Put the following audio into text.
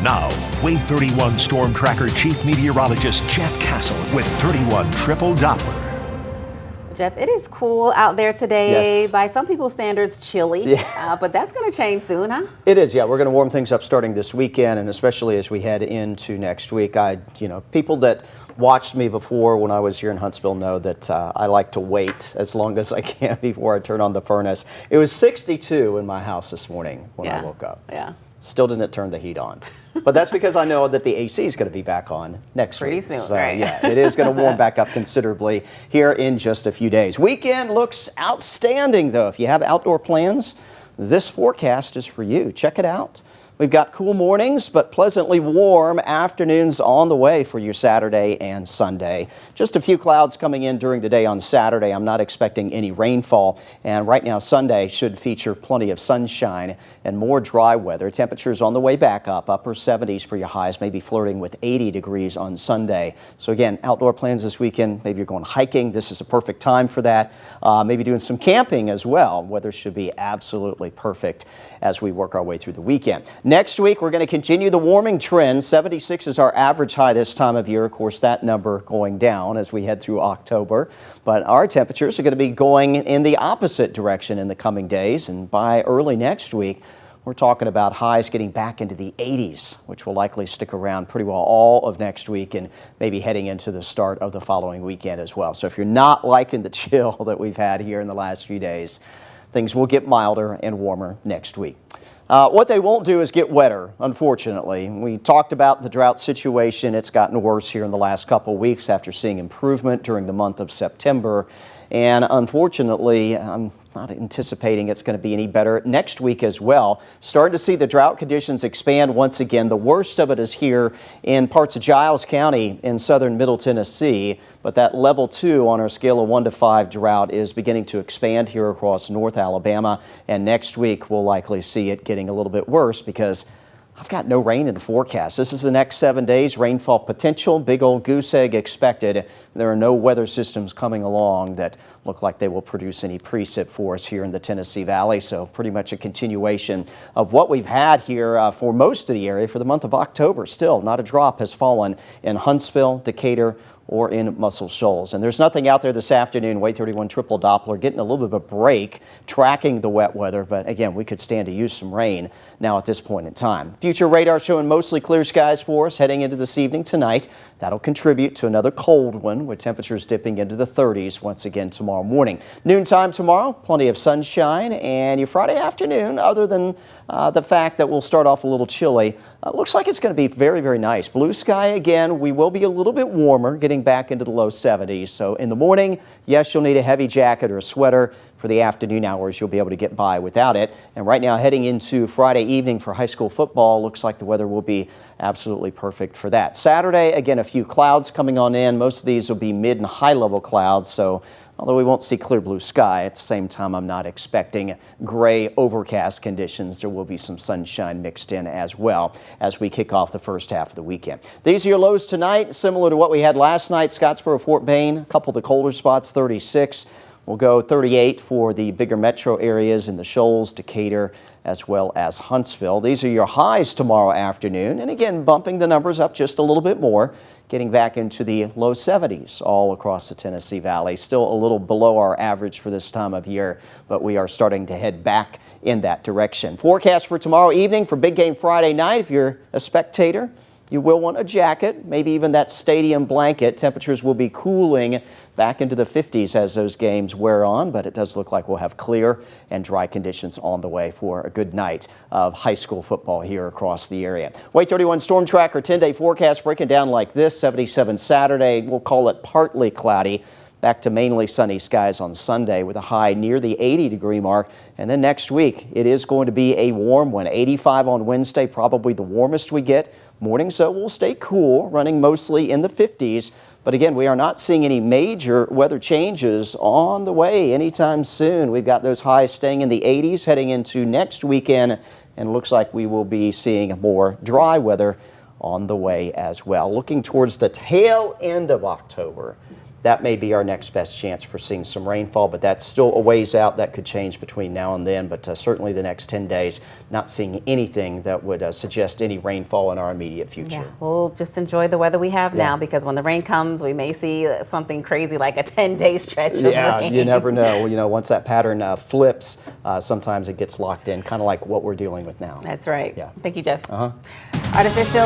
Now, Wave 31 Storm Tracker Chief Meteorologist Jeff Castle with 31 Triple Doppler. Jeff, it is cool out there today. Yes. By some people's standards, chilly. But that's going to change soon, huh? It is, yeah. We're going to warm things up starting this weekend, and especially as we head into next week. People that watched me before when I was here in Huntsville know that I like to wait as long as I can before I turn on the furnace. It was 62 in my house this morning when I woke up. Yeah. Still didn't turn the heat on. But that's because I know that the AC is going to be back on next week. Pretty soon, so, right? Yeah, it is going to warm back up considerably here in just a few days. Weekend looks outstanding, though. If you have outdoor plans, this forecast is for you. Check it out. We've got cool mornings, but pleasantly warm afternoons on the way for your Saturday and Sunday. Just a few clouds coming in during the day on Saturday. I'm not expecting any rainfall. And right now, Sunday should feature plenty of sunshine and more dry weather. Temperatures on the way back up, upper 70s for your highs, maybe flirting with 80 degrees on Sunday. So again, outdoor plans this weekend. Maybe you're going hiking. This is a perfect time for that. Maybe doing some camping as well. Weather should be absolutely perfect as we work our way through the weekend. Next week, we're going to continue the warming trend. 76 is our average high this time of year. Of course, that number going down as we head through October. But our temperatures are going to be going in the opposite direction in the coming days. And by early next week, we're talking about highs getting back into the 80s, which will likely stick around pretty well all of next week and maybe heading into the start of the following weekend as well. So if you're not liking the chill that we've had here in the last few days, things will get milder and warmer next week. What they won't do is get wetter, unfortunately. We talked about the drought situation. It's gotten worse here in the last couple weeks after seeing improvement during the month of September. And unfortunately, I'm not anticipating it's going to be any better next week as well. Starting to see the drought conditions expand once again. The worst of it is here in parts of Giles County in southern Middle Tennessee. But that level 2 on our scale of 1 to 5 drought is beginning to expand here across North Alabama. And next week, we'll likely see it getting a little bit worse because I've got no rain in the forecast. This is the next 7 days. Rainfall potential, big old goose egg expected. There are no weather systems coming along that look like they will produce any precip for us here in the Tennessee Valley. So pretty much a continuation of what we've had here for most of the area for the month of October. Still, not a drop has fallen in Huntsville, Decatur, or in Muscle Shoals. And there's nothing out there this afternoon. Wave 31 Triple Doppler getting a little bit of a break, tracking the wet weather. But again, we could stand to use some rain now at this point in time. Future radar showing mostly clear skies for us heading into this evening tonight. That'll contribute to another cold one with temperatures dipping into the 30s once again tomorrow morning. Noontime tomorrow, plenty of sunshine. And your Friday afternoon, other than the fact that we'll start off a little chilly, looks like it's going to be very, very nice. Blue sky again. We will be a little bit warmer, getting back into the low 70s. So in the morning, yes, you'll need a heavy jacket or a sweater. For the afternoon hours, you'll be able to get by without it. And right now, heading into Friday evening for high school football, looks like the weather will be absolutely perfect for that. Saturday, again, a few clouds coming on in. Most of these will be mid and high level clouds. So although we won't see clear blue sky, at the same time, I'm not expecting gray overcast conditions. There will be some sunshine mixed in as well as we kick off the first half of the weekend. These are your lows tonight, similar to what we had last night. Scottsboro, Fort Payne, a couple of the colder spots, 36. We'll go 38 for the bigger metro areas in the Shoals, Decatur, as well as Huntsville. These are your highs tomorrow afternoon. And again, bumping the numbers up just a little bit more, getting back into the low 70s all across the Tennessee Valley. Still a little below our average for this time of year, but we are starting to head back in that direction. Forecast for tomorrow evening for Big Game Friday night. If you're a spectator, you will want a jacket, maybe even that stadium blanket. Temperatures will be cooling back into the 50s as those games wear on, but it does look like we'll have clear and dry conditions on the way for a good night of high school football here across the area. Wave 31 Storm Tracker 10-day forecast breaking down like this. 77 Saturday, we'll call it partly cloudy. Back to mainly sunny skies on Sunday with a high near the 80-degree mark. And then next week, it is going to be a warm one. 85 on Wednesday, probably the warmest we get. Mornings, though, will stay cool, running mostly in the 50s. But again, we are not seeing any major weather changes on the way anytime soon. We've got those highs staying in the 80s heading into next weekend. And it looks like we will be seeing more dry weather on the way as well. Looking towards the tail end of October, that may be our next best chance for seeing some rainfall, but that's still a ways out. That could change between now and then, but certainly the next 10 days, not seeing anything that would suggest any rainfall in our immediate future. Yeah, we'll just enjoy the weather we have now, because when the rain comes, we may see something crazy like a 10-day stretch of rain. You never know. Once that pattern flips, sometimes it gets locked in, kind of like what we're dealing with now. That's right. Yeah. Thank you, Jeff. Artificial